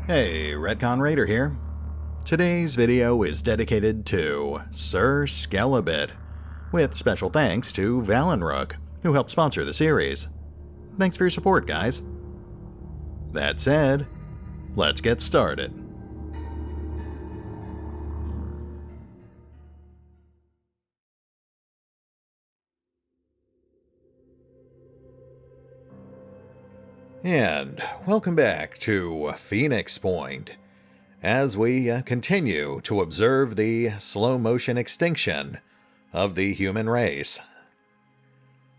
Hey, RetconRaider here. Today's video is dedicated to Sir Skelibate, with special thanks to Valinrook, who helped sponsor the series. Thanks for your support, guys. That said, let's get started. And welcome back to Phoenix Point, as we continue to observe the slow-motion extinction of the human race.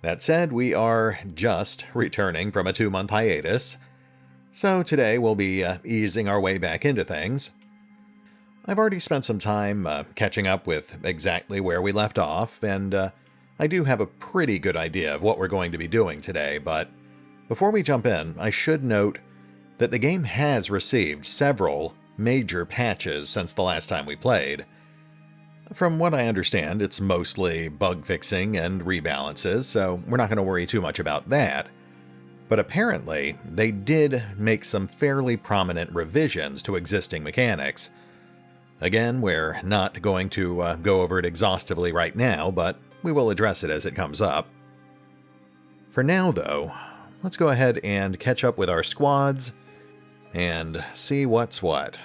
That said, we are just returning from a 2-month hiatus, so today we'll be easing our way back into things. I've already spent some time catching up with exactly where we left off, and I do have a pretty good idea of what we're going to be doing today, but before we jump in, I should note that the game has received several major patches since the last time we played. From what I understand, it's mostly bug fixing and rebalances, so we're not going to worry too much about that. But apparently, they did make some fairly prominent revisions to existing mechanics. Again, we're not going to go over it exhaustively right now, but we will address it as it comes up. For now, though, let's go ahead and catch up with our squads and see what's what.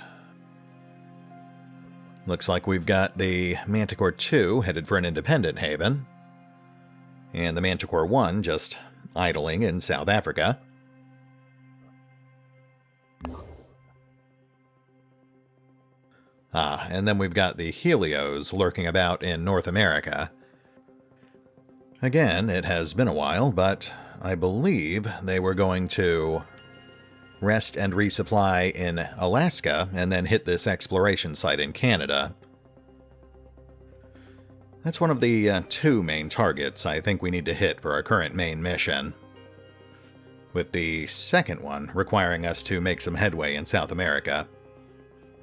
Looks like we've got the Manticore 2 headed for an independent haven, and the Manticore 1 just idling in South Africa. And then we've got the Helios lurking about in North America. Again, it has been a while, but I believe they were going to rest and resupply in Alaska and then hit this exploration site in Canada. That's one of the two main targets I think we need to hit for our current main mission, with the second one requiring us to make some headway in South America.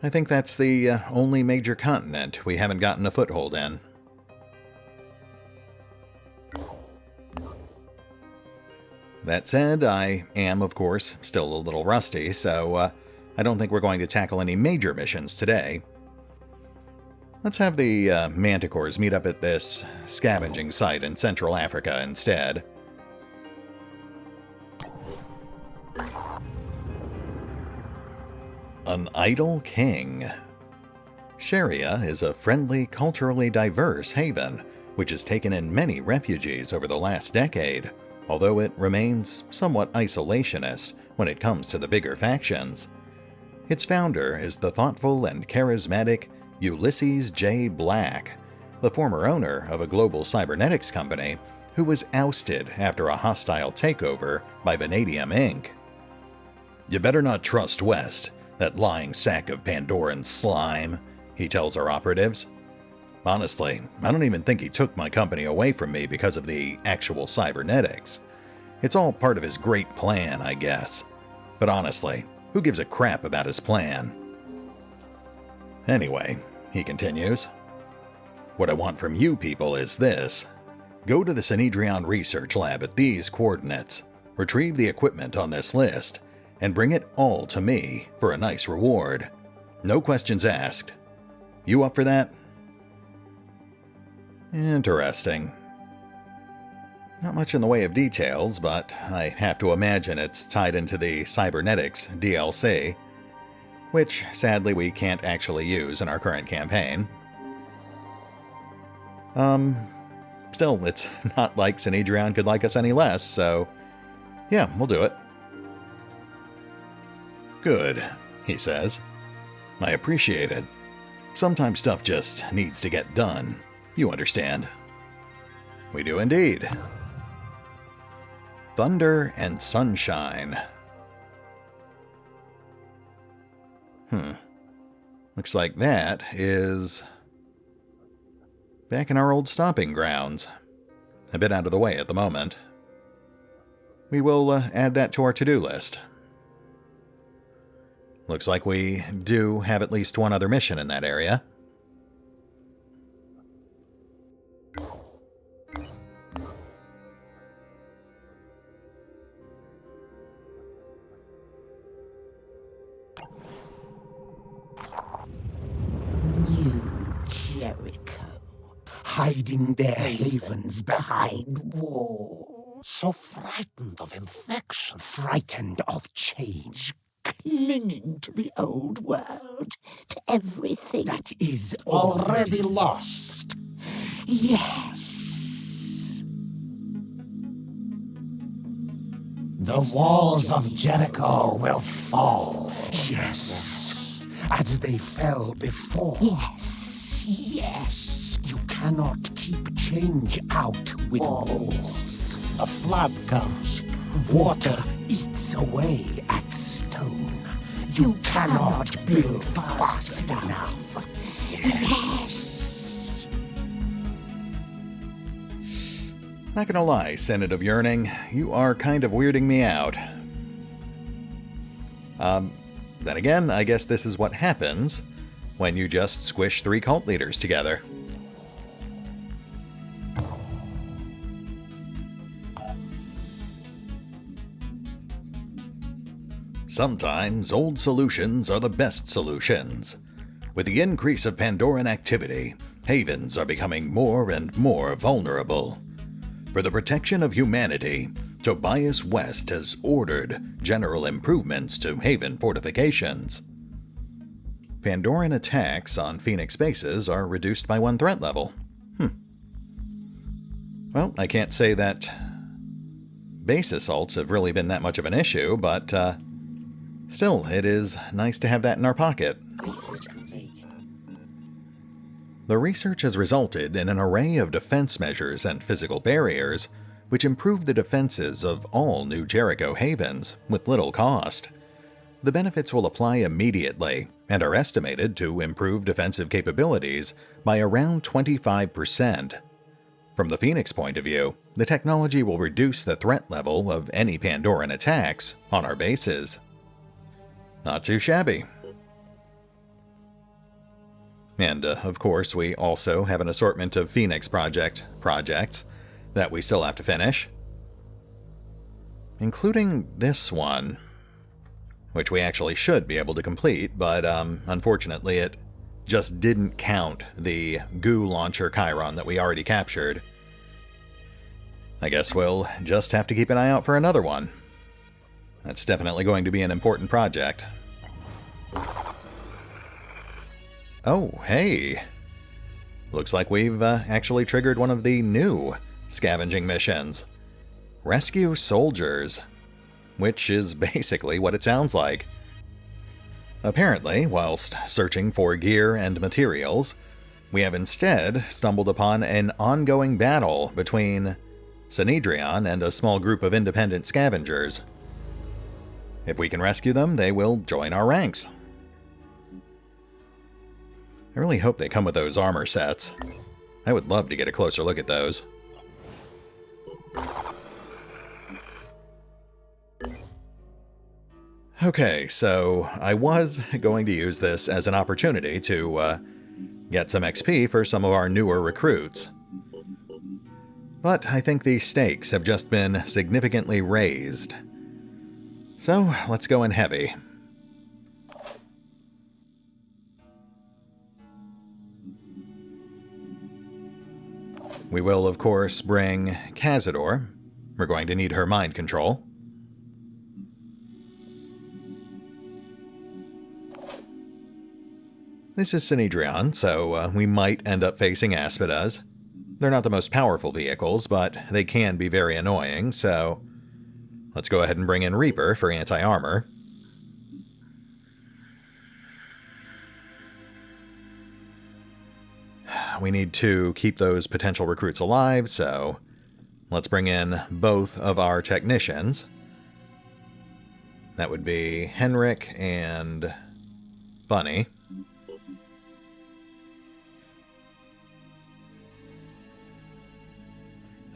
I think that's the only major continent we haven't gotten a foothold in. That said, I am, of course, still a little rusty, so I don't think we're going to tackle any major missions today. Let's have the Manticores meet up at this scavenging site in Central Africa instead. An idle king. Sharia is a friendly, culturally diverse haven, which has taken in many refugees over the last decade, although it remains somewhat isolationist when it comes to the bigger factions. Its founder is the thoughtful and charismatic Ulysses J. Black, the former owner of a global cybernetics company who was ousted after a hostile takeover by Vanadium Inc. "You better not trust West, that lying sack of Pandoran slime," he tells our operatives. "Honestly, I don't even think he took my company away from me because of the actual cybernetics. It's all part of his great plan, I guess. But honestly, who gives a crap about his plan?" "Anyway," he continues, "what I want from you people is this. Go to the Sanhedrion research lab at these coordinates, retrieve the equipment on this list, and bring it all to me for a nice reward. No questions asked. You up for that?" Interesting. Not much in the way of details, but I have to imagine it's tied into the Cybernetics DLC, which sadly we can't actually use in our current campaign. Still, it's not like Sanhedrion could like us any less, so yeah, we'll do it. "Good," he says. "I appreciate it. Sometimes stuff just needs to get done. You understand." We do indeed. Thunder and sunshine. Looks like that is back in our old stomping grounds. A bit out of the way at the moment. We will add that to our to-do list. Looks like we do have at least one other mission in that area. hiding their havens behind walls. So frightened of infection. Frightened of change. Clinging to the old world, to everything that is Already lost. Yes. The walls of Jericho will fall. Yes. As they fell before. Yes. Yes. You cannot keep change out with walls. A flood comes. Water eats away at stone. You cannot build fast enough. Yes. Not gonna lie, Senate of Yearning, you are kind of weirding me out. Then again, I guess this is what happens when you just squish 3 cult leaders together. Sometimes old solutions are the best solutions. With the increase of Pandoran activity, havens are becoming more and more vulnerable. For the protection of humanity, Tobias West has ordered general improvements to haven fortifications. Pandoran attacks on Phoenix bases are reduced by 1 threat level. Well, I can't say that base assaults have really been that much of an issue, but still, it is nice to have that in our pocket. Research complete. The research has resulted in an array of defense measures and physical barriers, which improve the defenses of all new Jericho havens with little cost. The benefits will apply immediately and are estimated to improve defensive capabilities by around 25%. From the Phoenix point of view, the technology will reduce the threat level of any Pandoran attacks on our bases. Not too shabby. And, of course, we also have an assortment of Phoenix projects that we still have to finish. Including this one, which we actually should be able to complete, but unfortunately it just didn't count the goo launcher Chiron that we already captured. I guess we'll just have to keep an eye out for another one. That's definitely going to be an important project. Oh, hey. Looks like we've actually triggered one of the new scavenging missions. Rescue soldiers. Which is basically what it sounds like. Apparently, whilst searching for gear and materials, we have instead stumbled upon an ongoing battle between Sanhedrion and a small group of independent scavengers. If we can rescue them, they will join our ranks. I really hope they come with those armor sets. I would love to get a closer look at those. Okay, so I was going to use this as an opportunity to get some XP for some of our newer recruits. But I think the stakes have just been significantly raised. So let's go in heavy. We will, of course, bring Cazador. We're going to need her mind control. This is Sanhedrion, so we might end up facing Aspidas. They're not the most powerful vehicles, but they can be very annoying, so let's go ahead and bring in Reaper for anti-armor. We need to keep those potential recruits alive, so let's bring in both of our technicians. That would be Henrik and Bunny.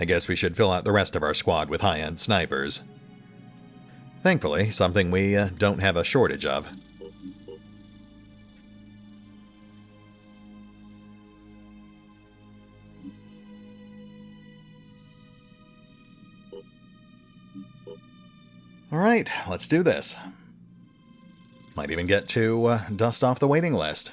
I guess we should fill out the rest of our squad with high-end snipers. Thankfully, something we don't have a shortage of. Alright, let's do this. Might even get to dust off the waiting list.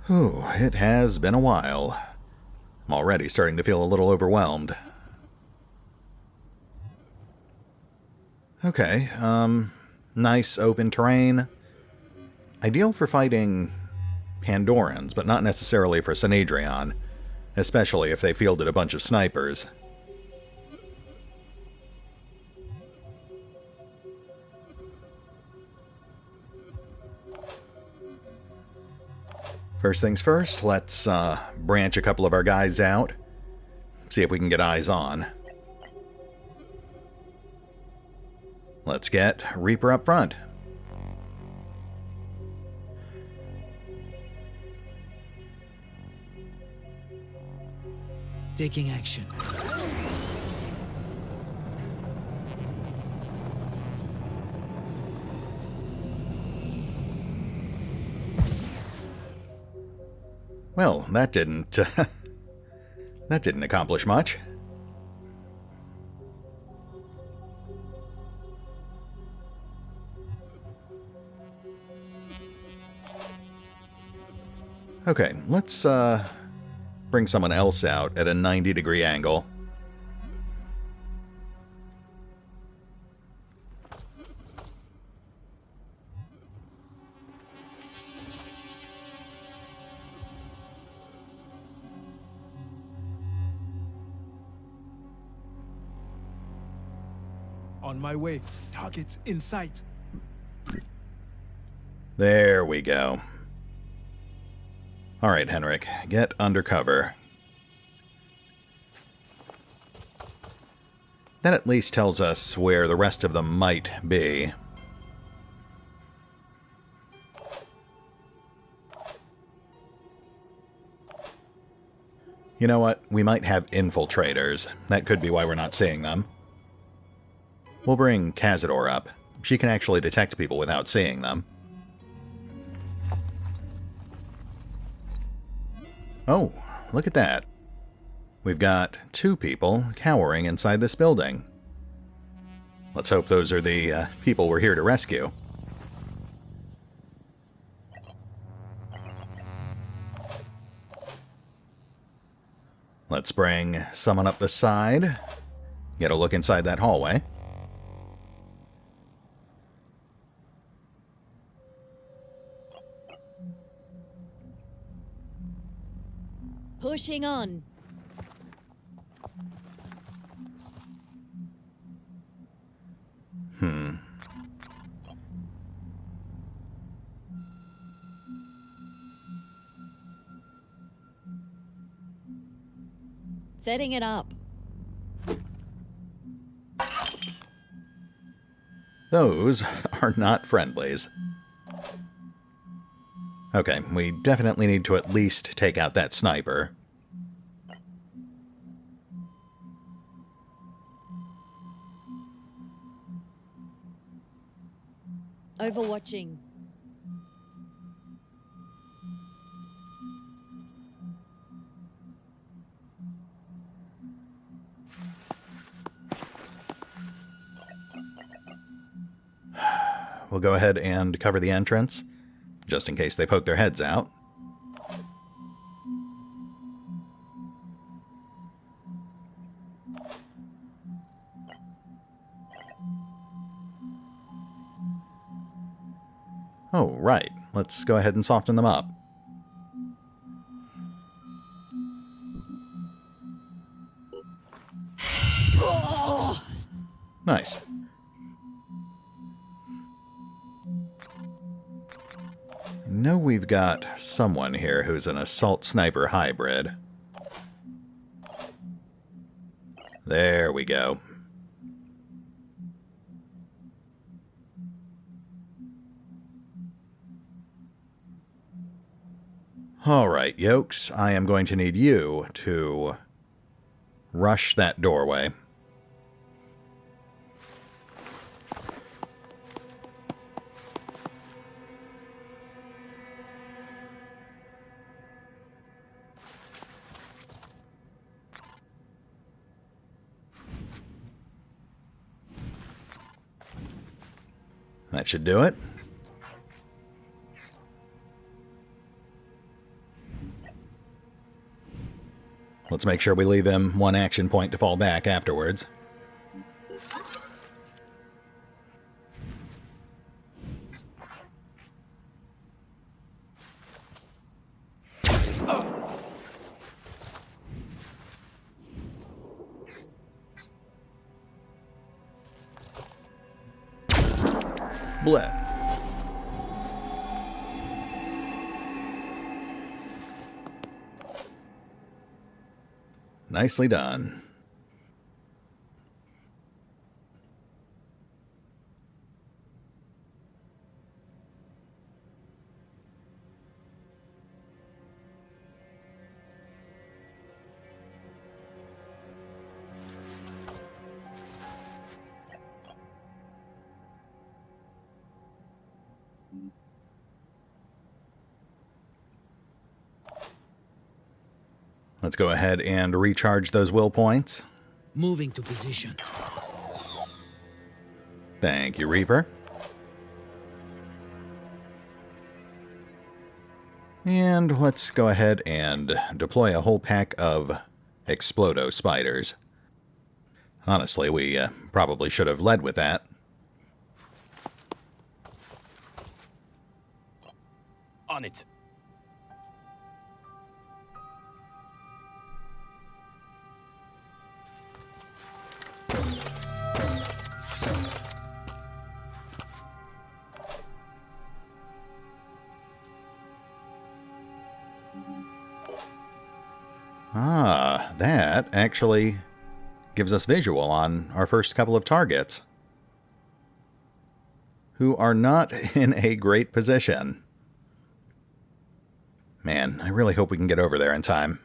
Whew, it has been a while. I'm already starting to feel a little overwhelmed. Okay, nice open terrain. Ideal for fighting Pandorans, but not necessarily for Sanhedrion, especially if they fielded a bunch of snipers. First things first, let's branch a couple of our guys out, see if we can get eyes on. Let's get Reaper up front. Taking action. Well, that didn't accomplish much. Okay, let's bring someone else out at a 90-degree angle. On my way. Targets in sight. There we go. All right, Henrik, get under cover. That at least tells us where the rest of them might be. You know what? We might have infiltrators. That could be why we're not seeing them. We'll bring Cazador up. She can actually detect people without seeing them. Oh, look at that. We've got 2 people cowering inside this building. Let's hope those are the people we're here to rescue. Let's bring someone up the side. Get a look inside that hallway. Pushing on. Setting it up. Those are not friendlies. Okay, we definitely need to at least take out that sniper. Overwatching. We'll go ahead and cover the entrance, just in case they poke their heads out. Oh, right. Let's go ahead and soften them up. Nice. I know we've got someone here who's an assault sniper hybrid. There we go. All right, Yokes, I am going to need you to rush that doorway. That should do it. Let's make sure we leave him one action point to fall back afterwards. Bleh. Nicely done. Let's go ahead and recharge those will points. Moving to position. Thank you, Reaper. And let's go ahead and deploy a whole pack of Explodo spiders. Honestly, we probably should have led with that. On it. Ah, that actually gives us visual on our first couple of targets, who are not in a great position. Man, I really hope we can get over there in time.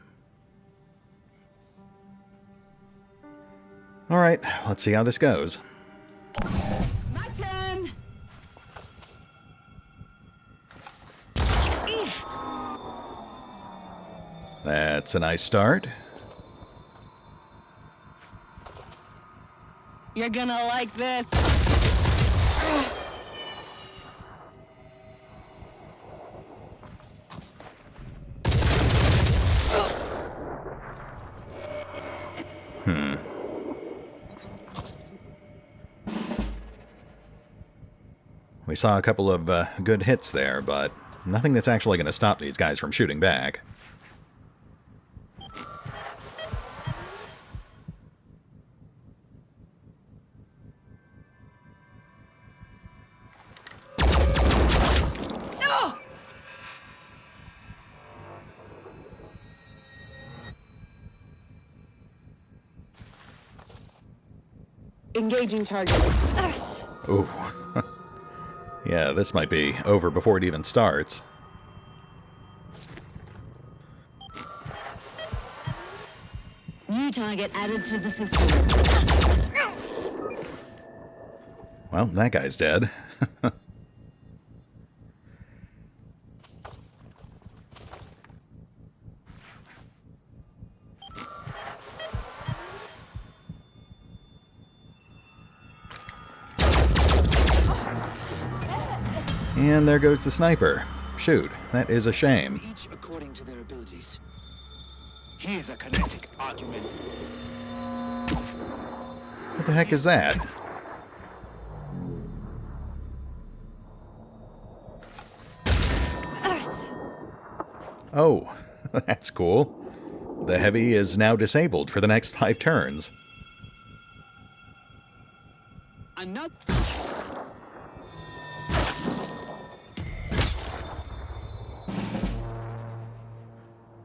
Alright, let's see how this goes. My turn! That's a nice start. You're gonna like this. We saw a couple of good hits there, but nothing that's actually going to stop these guys from shooting back. Engaging target. Ooh. Yeah, this might be over before it even starts. New target added to the system. Well, that guy's dead. And there goes the sniper. Shoot, that is a shame. Each according to their abilities. Here's a kinetic argument. What the heck is that? Oh, that's cool. The heavy is now disabled for the next 5 turns. Another.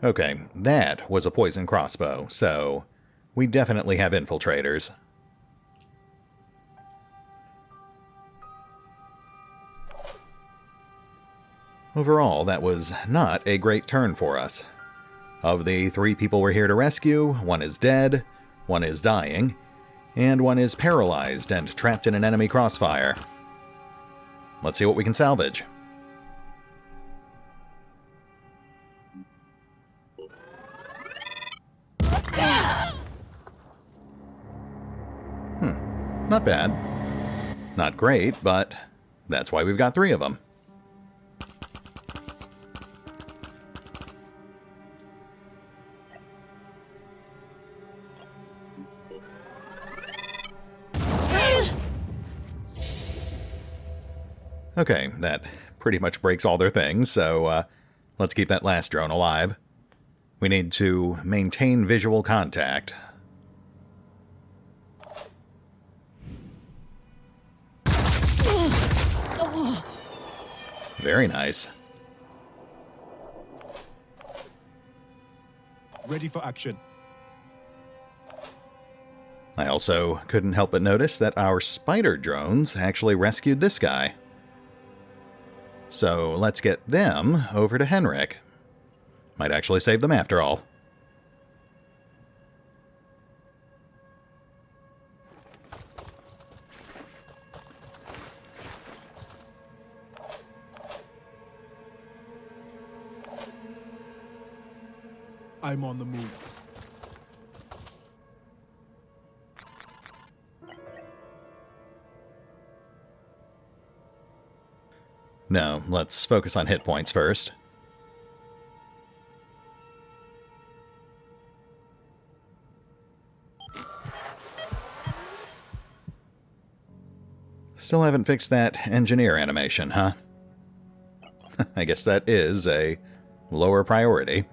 Okay, that was a poison crossbow, so we definitely have infiltrators. Overall, that was not a great turn for us. Of the 3 people we're here to rescue, 1 is dead, 1 is dying, and 1 is paralyzed and trapped in an enemy crossfire. Let's see what we can salvage. Not bad. Not great, but that's why we've got 3 of them. Okay, that pretty much breaks all their things, so let's keep that last drone alive. We need to maintain visual contact. Very nice. Ready for action. I also couldn't help but notice that our spider drones actually rescued this guy. So let's get them over to Henrik. Might actually save them after all. I'm on the move. No, let's focus on hit points first. Still haven't fixed that engineer animation, huh? I guess that is a lower priority.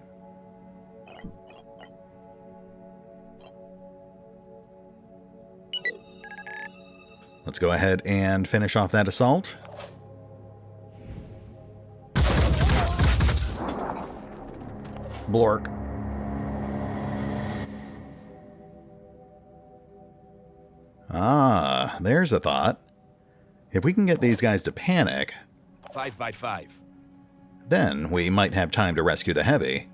Let's go ahead and finish off that assault. Blork. Ah, there's a thought. If we can get these guys to panic, 5 by 5. then we might have time to rescue the heavy.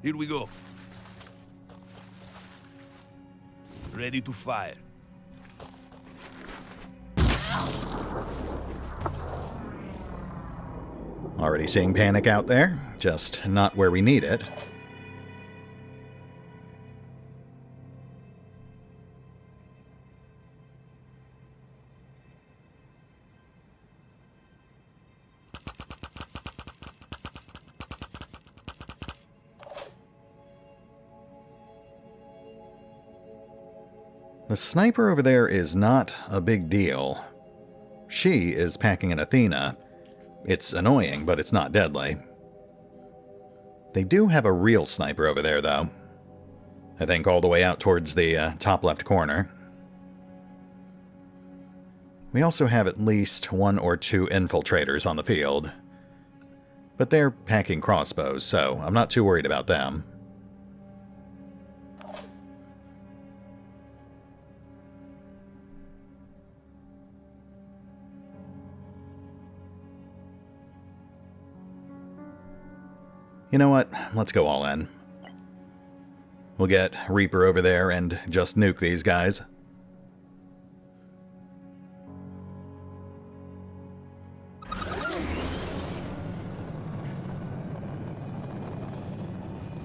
Here we go. Ready to fire. Already seeing panic out there, just not where we need it. The sniper over there is not a big deal. She is packing an Athena. It's annoying, but it's not deadly. They do have a real sniper over there, though. I think all the way out towards the top left corner. We also have at least 1 or 2 infiltrators on the field. But they're packing crossbows, so I'm not too worried about them. You know what? Let's go all in. We'll get Reaper over there and just nuke these guys.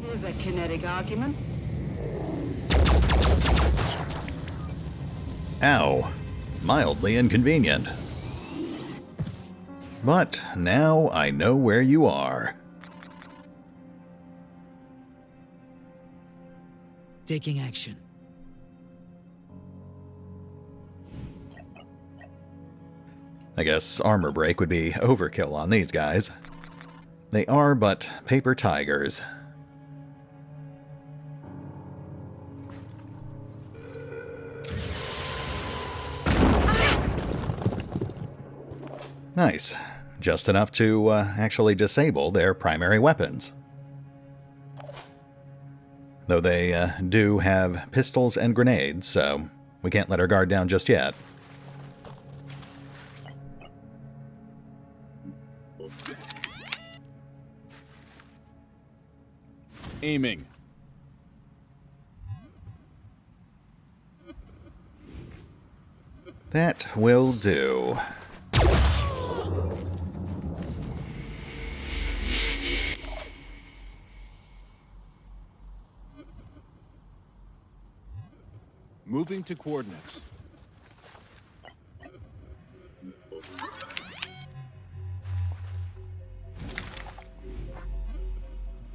Here's a kinetic argument. Ow. Mildly inconvenient. But now I know where you are. Taking action. I guess armor break would be overkill on these guys. They are but paper tigers. Nice. Just enough to actually disable their primary weapons. Though they do have pistols and grenades, so we can't let our guard down just yet. Aiming. That will do. Moving to coordinates.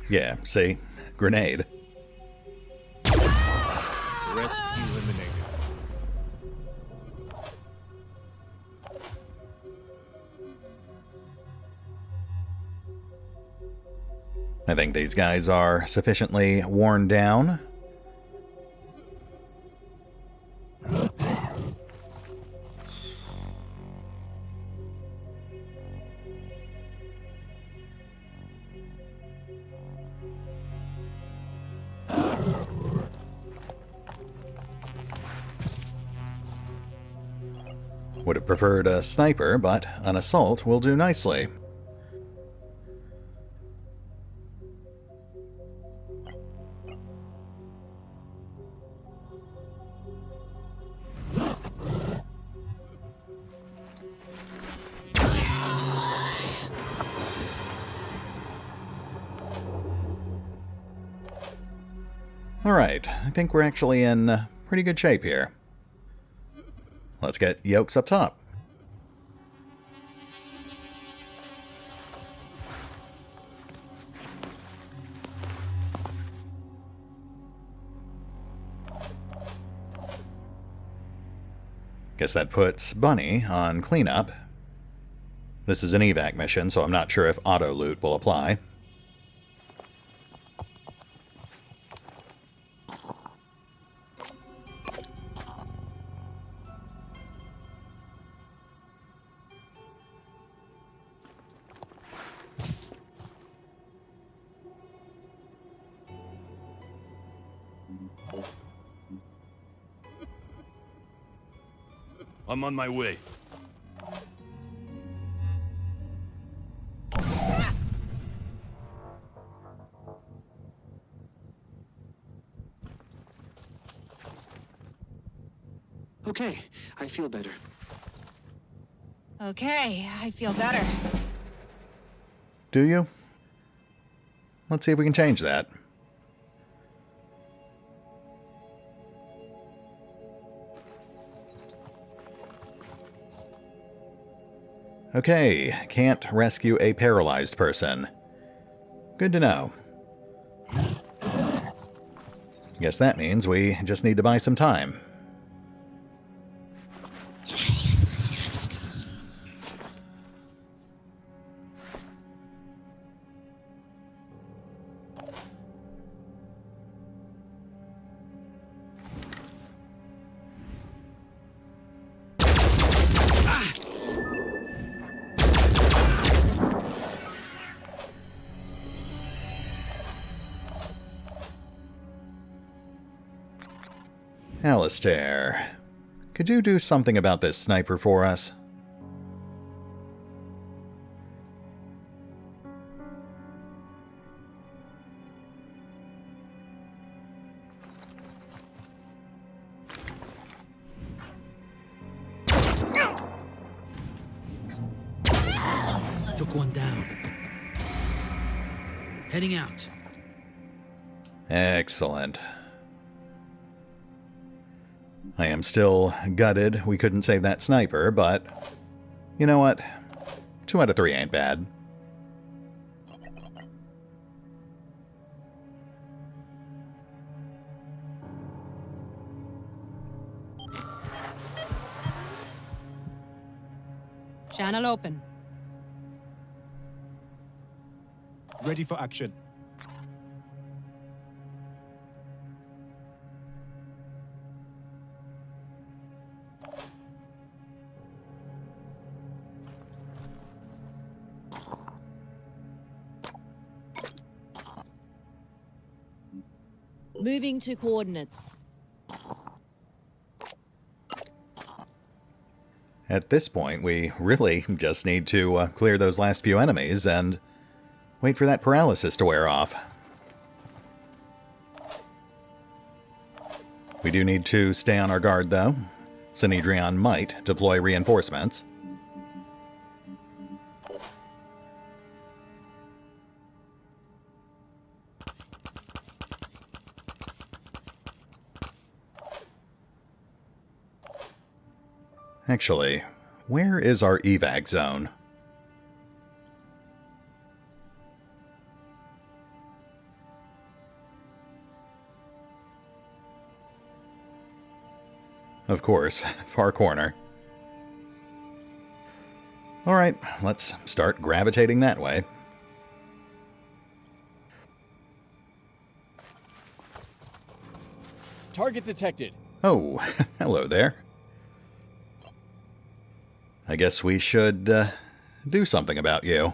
Yeah, see? Grenade. eliminated. I think these guys are sufficiently worn down. Would have preferred a sniper, but an assault will do nicely. Alright, I think we're actually in pretty good shape here. Let's get yokes up top. Guess that puts Bunny on cleanup. This is an evac mission, so I'm not sure if auto loot will apply. I'm on my way. Okay, I feel better. Okay, I feel better. Do you? Let's see if we can change that. Okay, can't rescue a paralyzed person. Good to know. Guess that means we just need to buy some time. Alistair, could you do something about this sniper for us? Took one down. Heading out. Excellent. I am still gutted we couldn't save that sniper, but you know what? 2 out of 3 ain't bad. Channel open. Ready for action. Moving to coordinates. At this point, we really just need to clear those last few enemies and wait for that paralysis to wear off. We do need to stay on our guard, though. Synedrion might deploy reinforcements. Actually, where is our evac zone? Of course, far corner. Alright, let's start gravitating that way. Target detected. Oh, hello there. I guess we should do something about you.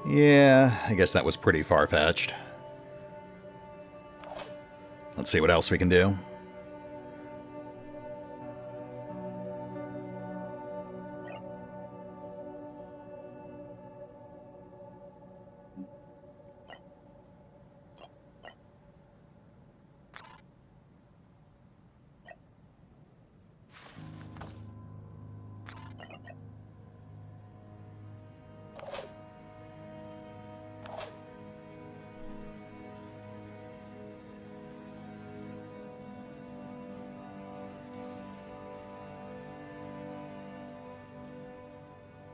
Yeah, I guess that was pretty far-fetched. Let's see what else we can do.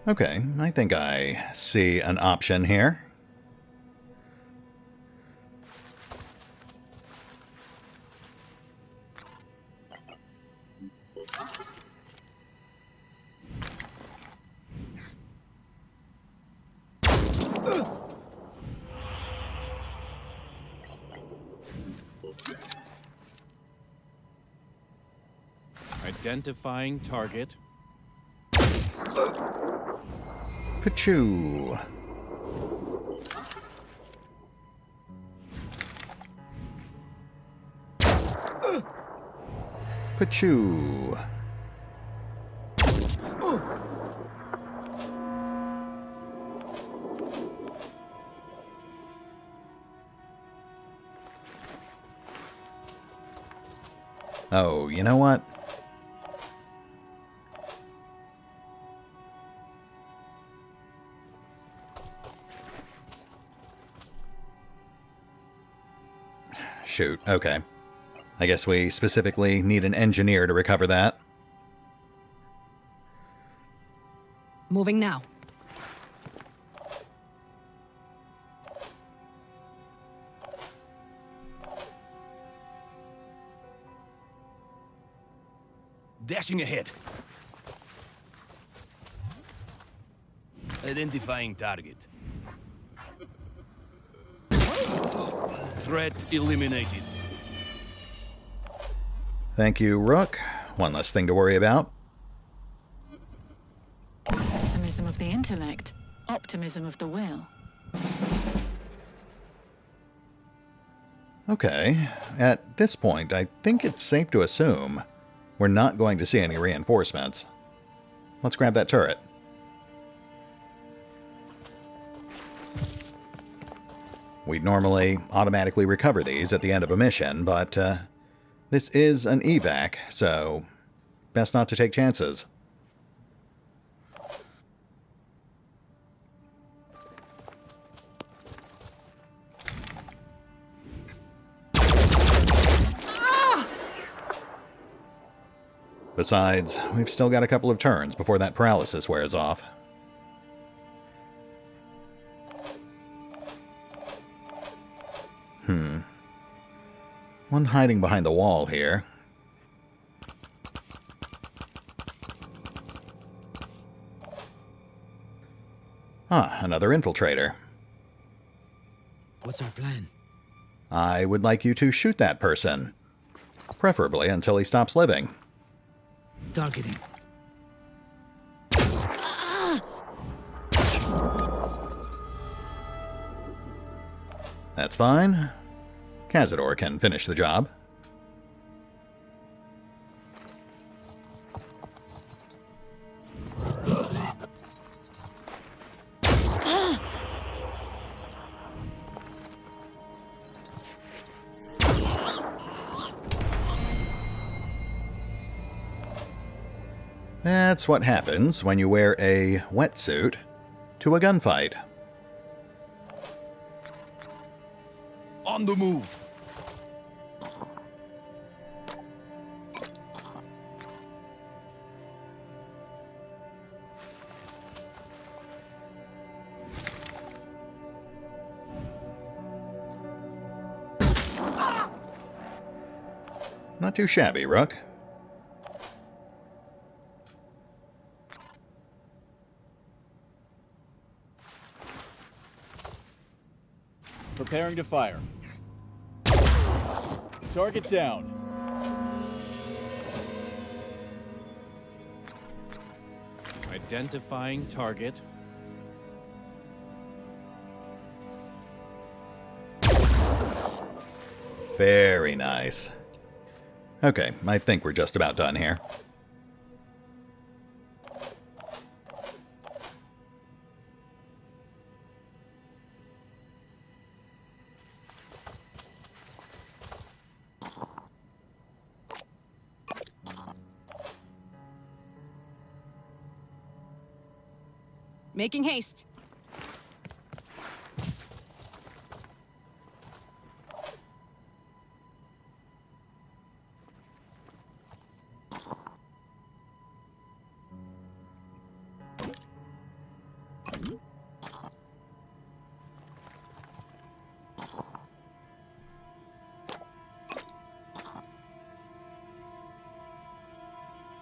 Okay, I think I see an option here. Identifying target. Pachoo. Pachoo. Oh, you know what? Shoot, okay. I guess we specifically need an engineer to recover that. Moving now. Dashing ahead. Identifying target. Threat eliminated. Thank you, Rook. One less thing to worry about. Pessimism of the intellect, optimism of the will. Okay, at this point, I think it's safe to assume we're not going to see any reinforcements. Let's grab that turret. We'd normally automatically recover these at the end of a mission, but this is an evac, so best not to take chances. Besides, we've still got a couple of turns before that paralysis wears off. One hiding behind the wall here. Ah, another infiltrator. What's our plan? I would like you to shoot that person. Preferably until he stops living. Targeting. That's fine. Cazador can finish the job. That's what happens when you wear a wetsuit to a gunfight. On the move. Not too shabby, Rook. Preparing to fire. Target down. Identifying target. Very nice. Okay, I think we're just about done here. Making haste.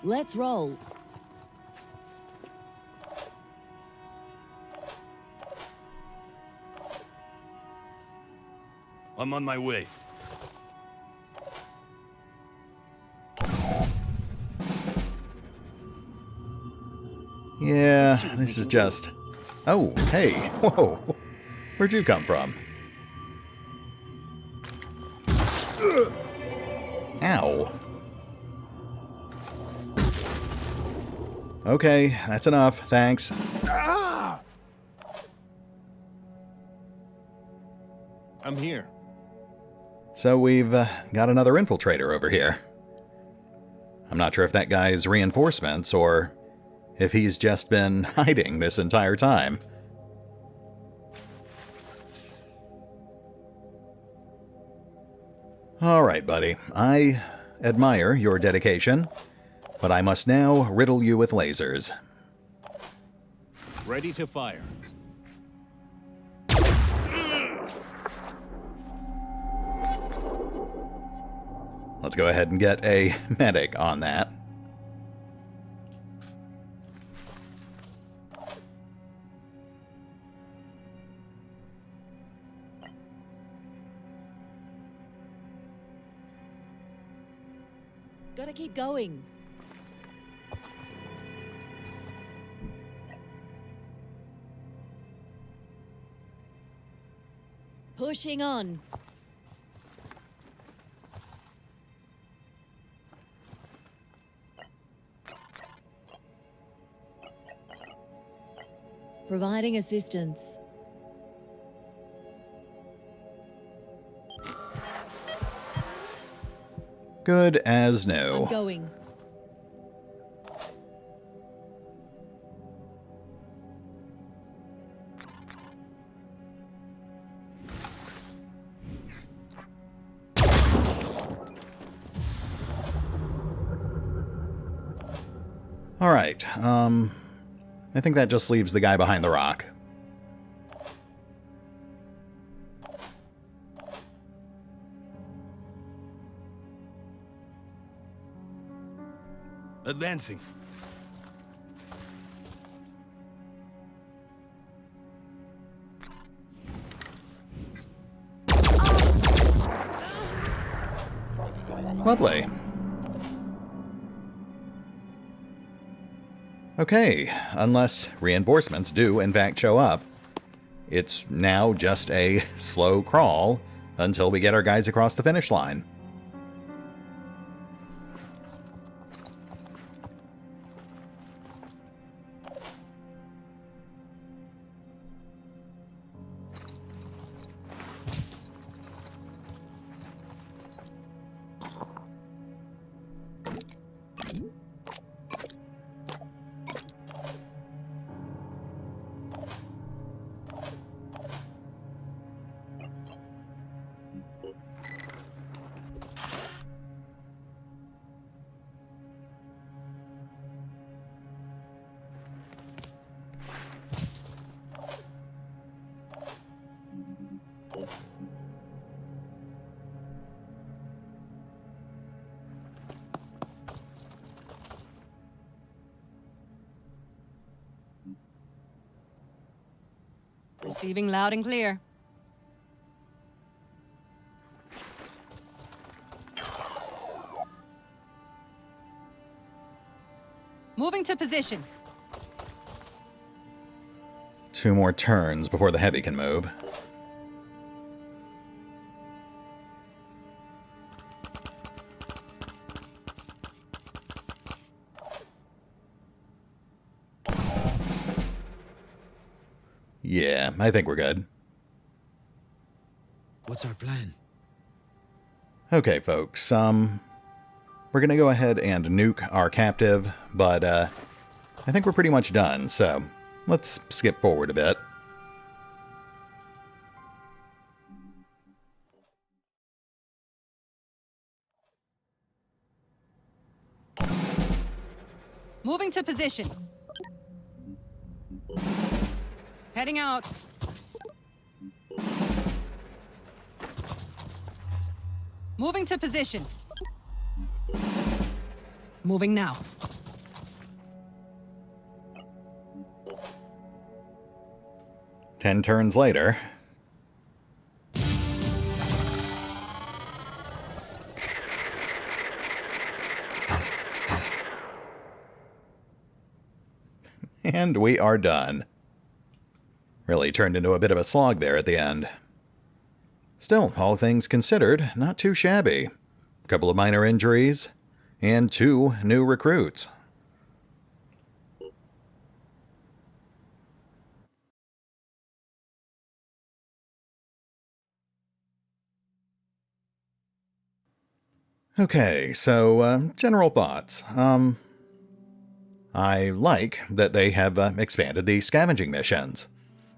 Let's roll. I'm on my way. Yeah, this is just... Oh, hey, whoa. Where'd you come from? Ow. Okay, that's enough, thanks. I'm here. So we've got another infiltrator over here. I'm not sure if that guy's reinforcements or if he's just been hiding this entire time. Alright, buddy. I admire your dedication, but I must now riddle you with lasers. Ready to fire. Let's go ahead and get a medic on that. Gotta keep going. Pushing on. Providing assistance. Good as new. I'm going. All right. I think that just leaves the guy behind the rock. Advancing. Lovely. Okay, unless reinforcements do in fact show up, it's now just a slow crawl until we get our guys across the finish line. Receiving loud and clear. Moving to position. 2 more turns before the heavy can move. Yeah, I think we're good. What's our plan? Okay, folks, we're gonna go ahead and nuke our captive, but I think we're pretty much done, so let's skip forward a bit. Moving to position. Heading out. Moving to position. Moving now. Ten turns later. And we are done. Really turned into a bit of a slog there at the end. Still, all things considered, not too shabby. A couple of minor injuries, and 2 new recruits. Okay, so, general thoughts. I like that they have expanded the scavenging missions.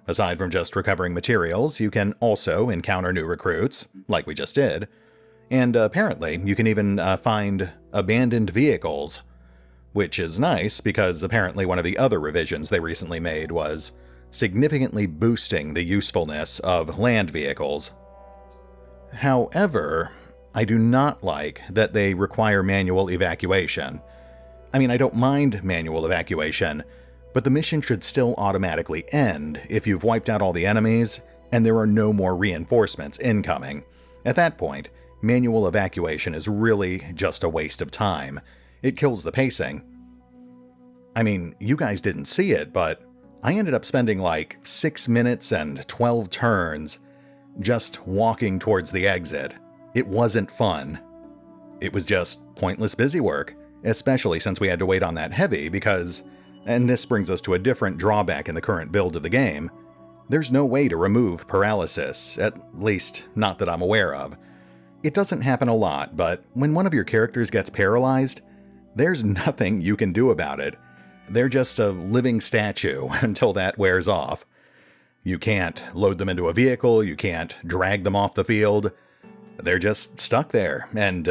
Aside from just recovering materials, you can also encounter new recruits, like we just did, and apparently you can even find abandoned vehicles, which is nice because apparently one of the other revisions they recently made was significantly boosting the usefulness of land vehicles. However, I do not like that they require manual evacuation. I mean, I don't mind manual evacuation, but the mission should still automatically end if you've wiped out all the enemies and there are no more reinforcements incoming. At that point, manual evacuation is really just a waste of time. It kills the pacing. I mean, you guys didn't see it, but I ended up spending like 6 minutes and 12 turns just walking towards the exit. It wasn't fun. It was just pointless busy work, especially since we had to wait on that heavy because, and this brings us to a different drawback in the current build of the game, there's no way to remove paralysis, at least not that I'm aware of. It doesn't happen a lot, but when one of your characters gets paralyzed, there's nothing you can do about it. They're just a living statue until that wears off. You can't load them into a vehicle, you can't drag them off the field. They're just stuck there, and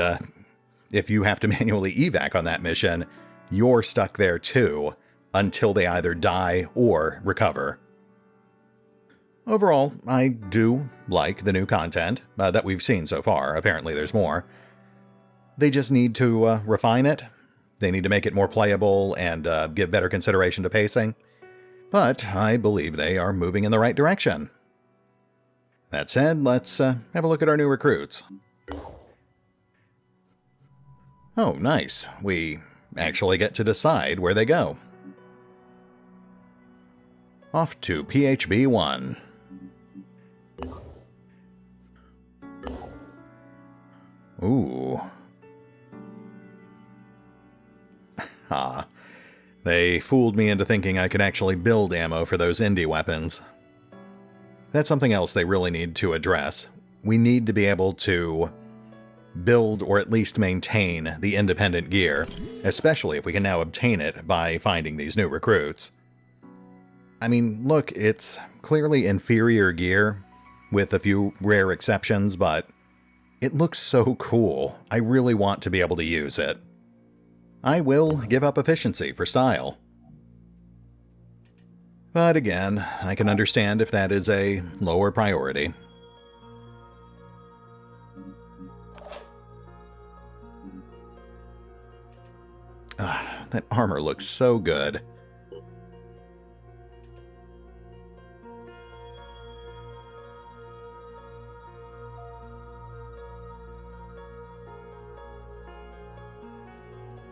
if you have to manually evac on that mission, you're stuck there too, until they either die or recover. Overall, I do like the new content that we've seen so far. Apparently there's more. They just need to refine it. They need to make it more playable and give better consideration to pacing. But I believe they are moving in the right direction. That said, let's have a look at our new recruits. Oh, nice. We actually get to decide where they go. Off to PHB 1. Ooh. Ah. They fooled me into thinking I could actually build ammo for those indie weapons. That's something else they really need to address. We need to be able to build or at least maintain the independent gear, especially if we can now obtain it by finding these new recruits. I mean, look, it's clearly inferior gear, with a few rare exceptions, but it looks so cool. I really want to be able to use it. I will give up efficiency for style. But again, I can understand if that is a lower priority. That armor looks so good.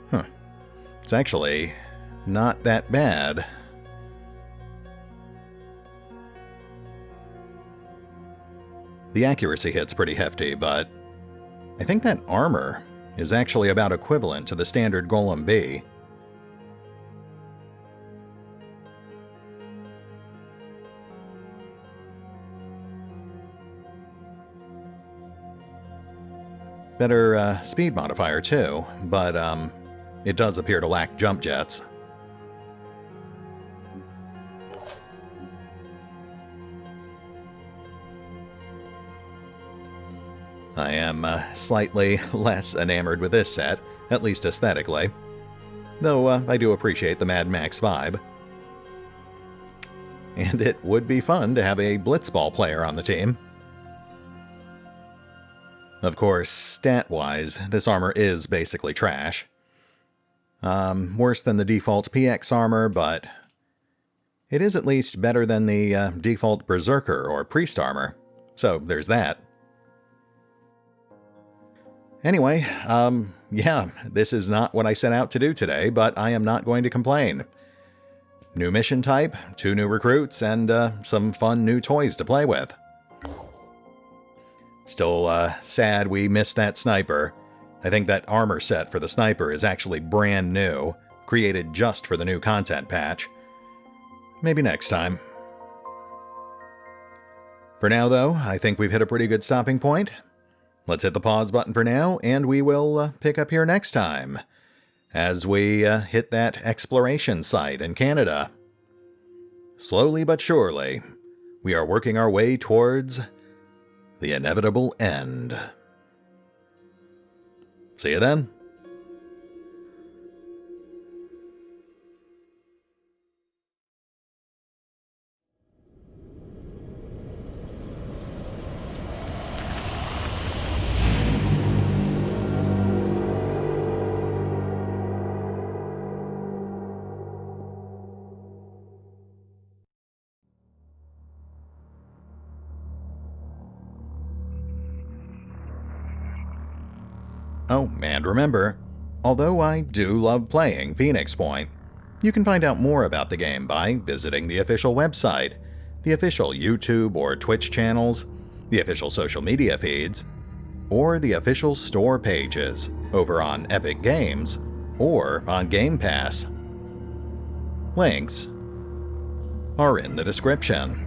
Huh. It's actually not that bad. The accuracy hit's pretty hefty, but I think that armor is actually about equivalent to the standard Golem B. Better speed modifier too, but it does appear to lack jump jets. I am slightly less enamored with this set, at least aesthetically, though I do appreciate the Mad Max vibe. And it would be fun to have a blitzball player on the team. Of course, stat-wise, this armor is basically trash. Worse than the default PX armor, but it is at least better than the default Berserker or Priest armor, so there's that. Anyway, yeah, this is not what I set out to do today, but I am not going to complain. New mission type, 2 new recruits, and some fun new toys to play with. Still sad we missed that sniper. I think that armor set for the sniper is actually brand new, created just for the new content patch. Maybe next time. For now, though, I think we've hit a pretty good stopping point. Let's hit the pause button for now, and we will pick up here next time, as we hit that exploration site in Canada. Slowly but surely, we are working our way towards the inevitable end. See you then. Oh, and remember, although I do love playing Phoenix Point, you can find out more about the game by visiting the official website, the official YouTube or Twitch channels, the official social media feeds, or the official store pages over on Epic Games or on Game Pass. Links are in the description.